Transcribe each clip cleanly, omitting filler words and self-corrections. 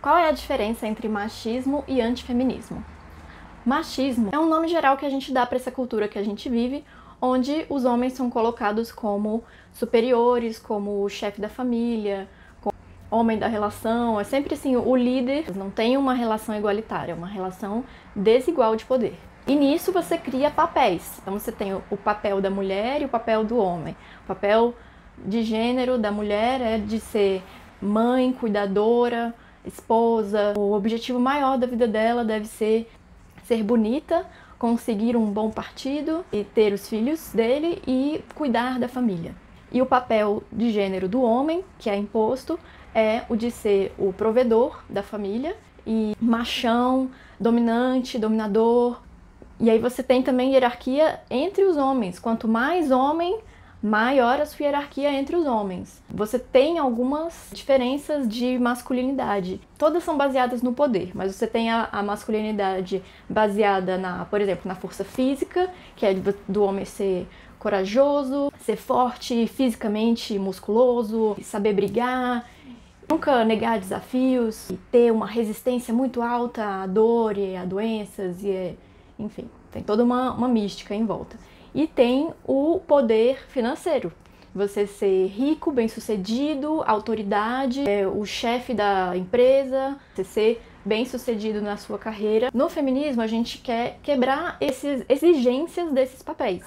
Qual é a diferença entre machismo e antifeminismo? Machismo é um nome geral que a gente dá para essa cultura que a gente vive, onde os homens são colocados como superiores, como o chefe da família, como homem da relação. É sempre assim, o líder. Não tem uma relação igualitária, é uma relação desigual de poder. E nisso você cria papéis. Então você tem o papel da mulher e o papel do homem. O papel de gênero da mulher é de ser mãe, cuidadora, esposa. O objetivo maior da vida dela deve ser bonita, conseguir um bom partido e ter os filhos dele e cuidar da família. E o papel de gênero do homem, que é imposto, é o de ser o provedor da família e machão, dominante, dominador. E aí você tem também hierarquia entre os homens. Quanto mais homem, maior a sua hierarquia entre os homens. Você tem algumas diferenças de masculinidade. Todas são baseadas no poder, mas você tem a masculinidade baseada, por exemplo, na força física, que é do homem ser corajoso, ser forte, fisicamente musculoso, saber brigar, nunca negar desafios, e ter uma resistência muito alta à dor e a doenças, enfim, tem toda uma mística em volta. E tem o poder financeiro. Você ser rico, bem-sucedido, autoridade, o chefe da empresa, você ser bem-sucedido na sua carreira. No feminismo, a gente quer quebrar essas exigências desses papéis.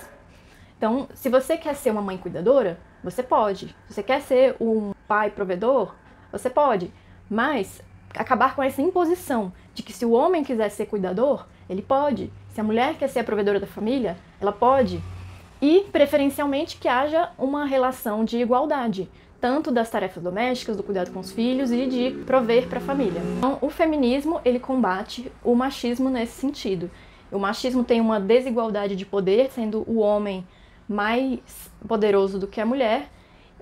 Então, se você quer ser uma mãe cuidadora, você pode. Se você quer ser um pai provedor, você pode. Mas acabar com essa imposição de que se o homem quiser ser cuidador, ele pode. Se a mulher quer ser a provedora da família, ela pode. E, preferencialmente, que haja uma relação de igualdade, tanto das tarefas domésticas, do cuidado com os filhos e de prover para a família. Então, o feminismo, ele combate o machismo nesse sentido. O machismo tem uma desigualdade de poder, sendo o homem mais poderoso do que a mulher.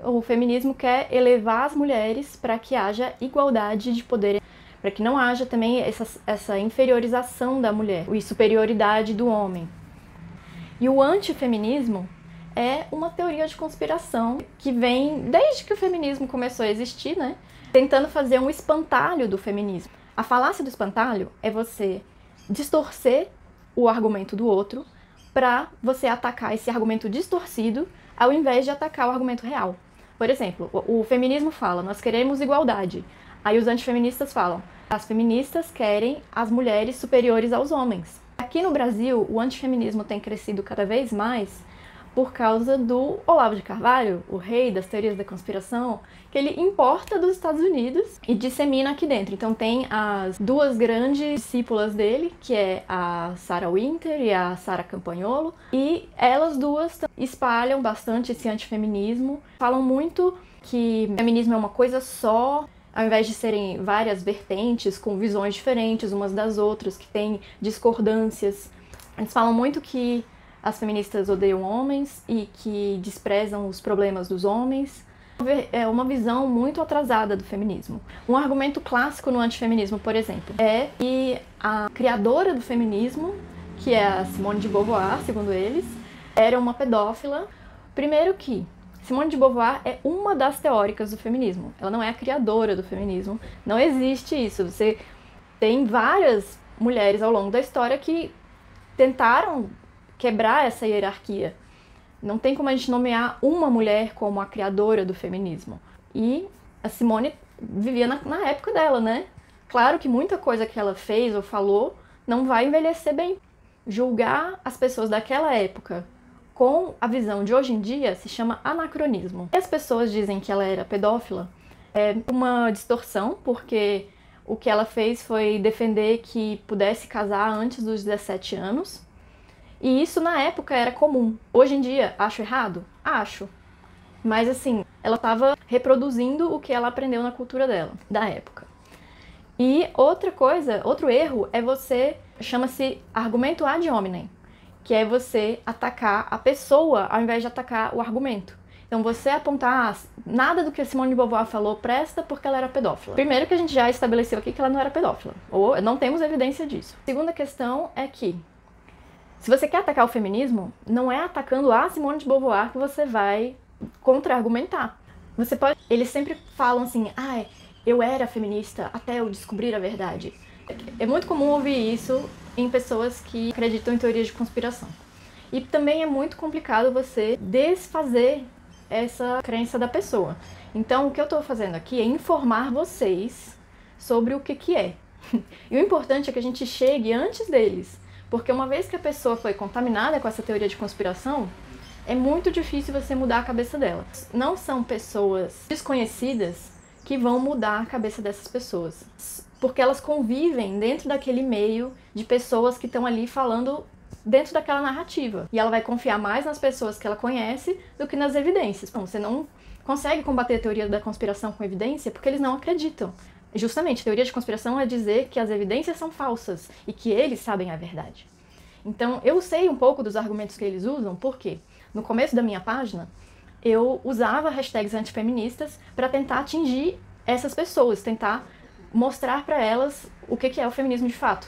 O feminismo quer elevar as mulheres para que haja igualdade de poder, para que não haja também essa inferiorização da mulher e superioridade do homem. E o antifeminismo é uma teoria de conspiração que vem desde que o feminismo começou a existir, né? Tentando fazer um espantalho do feminismo. A falácia do espantalho é você distorcer o argumento do outro para você atacar esse argumento distorcido ao invés de atacar o argumento real. Por exemplo, o feminismo fala, nós queremos igualdade. Aí os antifeministas falam, as feministas querem as mulheres superiores aos homens. Aqui no Brasil, o antifeminismo tem crescido cada vez mais por causa do Olavo de Carvalho, o rei das teorias da conspiração, que ele importa dos Estados Unidos e dissemina aqui dentro. Então tem as duas grandes discípulas dele, que é a Sarah Winter e a Sara Campagnolo, e elas duas espalham bastante esse antifeminismo, falam muito que o feminismo é uma coisa só, ao invés de serem várias vertentes com visões diferentes umas das outras, que têm discordâncias. Eles falam muito que as feministas odeiam homens e que desprezam os problemas dos homens. É uma visão muito atrasada do feminismo. Um argumento clássico no antifeminismo, por exemplo, é que a criadora do feminismo, que é a Simone de Beauvoir, segundo eles, era uma pedófila. Primeiro que Simone de Beauvoir é uma das teóricas do feminismo. Ela não é a criadora do feminismo. Não existe isso. Você tem várias mulheres ao longo da história que tentaram quebrar essa hierarquia. Não tem como a gente nomear uma mulher como a criadora do feminismo. E a Simone vivia na época dela, né? Claro que muita coisa que ela fez ou falou não vai envelhecer bem. Julgar as pessoas daquela época com a visão de hoje em dia se chama anacronismo. E as pessoas dizem que ela era pedófila. É uma distorção, porque o que ela fez foi defender que pudesse casar antes dos 17 anos. E isso na época era comum. Hoje em dia, acho errado? Acho. Mas assim, ela estava reproduzindo o que ela aprendeu na cultura dela, da época. E outra coisa, outro erro é chama-se argumento ad hominem, que é você atacar a pessoa ao invés de atacar o argumento. Então você apontar, nada do que a Simone de Beauvoir falou presta porque ela era pedófila. Primeiro que a gente já estabeleceu aqui que ela não era pedófila, ou não temos evidência disso. Segunda questão é que, se você quer atacar o feminismo, não é atacando a Simone de Beauvoir que você vai contra-argumentar. Você pode... Eles sempre falam assim, eu era feminista até eu descobrir a verdade. É muito comum ouvir isso em pessoas que acreditam em teorias de conspiração. E também é muito complicado você desfazer essa crença da pessoa. Então, o que eu estou fazendo aqui é informar vocês sobre o que é. E o importante é que a gente chegue antes deles, porque uma vez que a pessoa foi contaminada com essa teoria de conspiração, é muito difícil você mudar a cabeça dela. Não são pessoas desconhecidas que vão mudar a cabeça dessas pessoas, porque elas convivem dentro daquele meio de pessoas que estão ali falando dentro daquela narrativa. E ela vai confiar mais nas pessoas que ela conhece do que nas evidências. Bom, você não consegue combater a teoria da conspiração com evidência porque eles não acreditam. Justamente, a teoria de conspiração é dizer que as evidências são falsas e que eles sabem a verdade. Então, eu sei um pouco dos argumentos que eles usam, porque no começo da minha página, eu usava hashtags antifeministas para tentar atingir essas pessoas, tentar mostrar para elas o que é o feminismo de fato.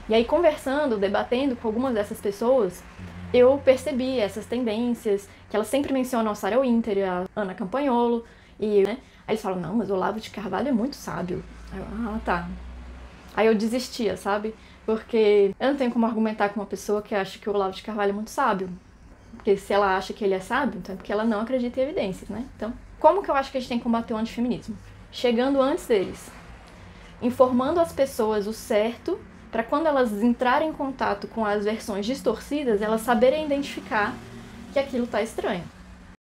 E aí, conversando, debatendo com algumas dessas pessoas, eu percebi essas tendências, que elas sempre mencionam a Sarah Winter, a Ana Campagnolo, e né, aí eles falam, não, mas o Olavo de Carvalho é muito sábio. Aí eu, tá. Aí eu desistia, sabe? Porque eu não tenho como argumentar com uma pessoa que acha que o Olavo de Carvalho é muito sábio. Porque se ela acha que ele é sábio, então é porque ela não acredita em evidências, né? Então, como que eu acho que a gente tem que combater o antifeminismo? Chegando antes deles. Informando as pessoas o certo, para quando elas entrarem em contato com as versões distorcidas, elas saberem identificar que aquilo tá estranho.